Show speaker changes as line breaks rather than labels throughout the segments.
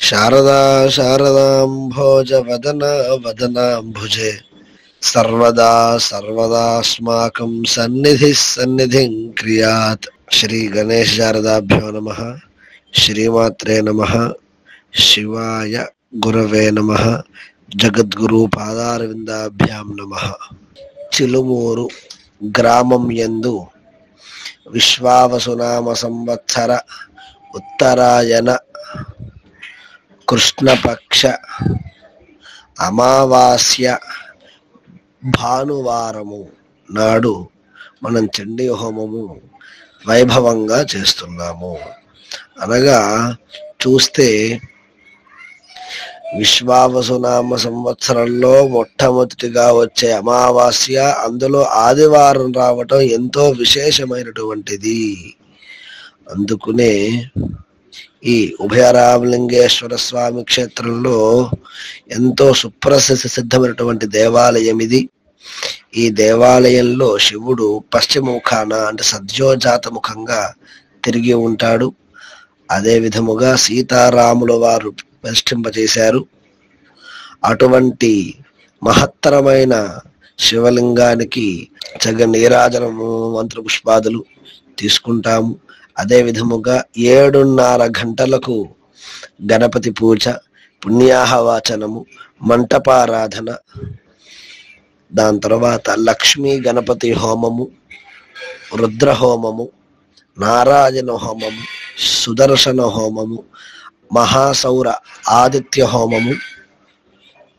శారదా శారదాంభోజవదనా వదనాంభుజే సర్వదా సర్వదాస్మాకం సన్నిధిం క్రియాత్. శ్రీ గణేశ శారదాభ్యో నమః. శ్రీమాత్రే నమః. శివాయ గురవే నమః. జగద్గురు పాదారవిందాభ్యాం నమః. చిలుమూరు గ్రామం యందు విశ్వావసునామ సంవత్సర ఉత్తరాయణ కృష్ణపక్ష అమావాస్య భానువారము నాడు మనం చండీ హోమము వైభవంగా చేస్తున్నాము. అనగా చూస్తే విశ్వావసునామ సంవత్సరంలో మొట్టమొదటిగా వచ్చే అమావాస్య, అందులో ఆదివారం రావటం ఎంతో విశేషమైనటువంటిది. అందుకునే ఈ ఉభయరామలింగేశ్వర స్వామి క్షేత్రంలో ఎంతో సుప్రసిద్ధమైనటువంటి దేవాలయం ఇది. ఈ దేవాలయంలో శివుడు పశ్చిమముఖాన అంటే సద్యోజాతముఖంగా తిరిగి ఉంటాడు. అదే విధముగా సీతారాముల వారు ప్రతిష్ఠింపజేశారు. అటువంటి మహత్తరమైన శివలింగానికి జగ నీరాజనము మంత్ర పుష్పాదులు తీసుకుంటాము. అదే విధముగా 7:30 గంటలకు గణపతి పూజ, పుణ్యాహవాచనము, మంటపారాధన, దాని తర్వాత లక్ష్మీ గణపతి హోమము, రుద్ర హోమము, నారాయణ హోమము, సుదర్శన హోమము, మహాసౌర ఆదిత్య హోమము,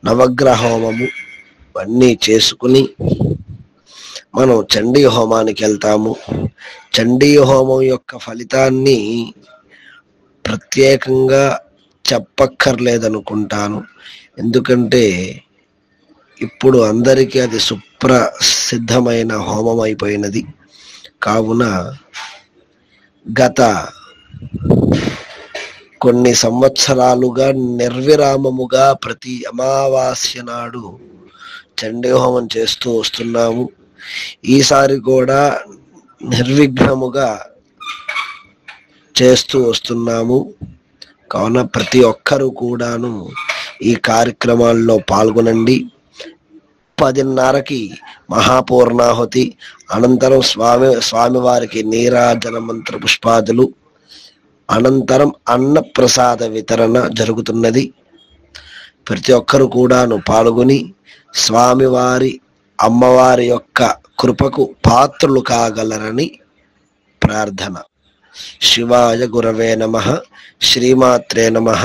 నవగ్రహ హోమము ఇవన్నీ చేసుకుని మనం చండీ హోమానికి వెళ్తాము. చండీ హోమం యొక్క ఫలితాన్ని ప్రత్యేకంగా చెప్పక్కర్లేదనుకుంటాను. ఎందుకంటే ఇప్పుడు అందరికీ అది సుప్రసిద్ధమైన హోమం అయిపోయినది. కావున గత కొన్ని సంవత్సరాలుగా నిర్విరామముగా ప్రతి అమావాస్య నాడు చండీ హోమం చేస్తూ వస్తున్నాము. ఈసారి కూడా నిర్విఘ్నముగా చేస్తూ వస్తున్నాము. కావున ప్రతి ఒక్కరూ కూడాను ఈ కార్యక్రమాల్లో పాల్గొనండి. 10:30కి మహాపూర్ణాహుతి, అనంతరం స్వామివారికి నీరాజన మంత్ర పుష్పాదులు, అనంతరం అన్న ప్రసాద వితరణ జరుగుతున్నది. ప్రతి ఒక్కరు కూడాను పాల్గొని స్వామివారి అమ్మవారి యొక్క కృపకు పాత్రులు కాగలరని ప్రార్థన. శివాయ గురవే నమః. శ్రీమాత్రే నమః.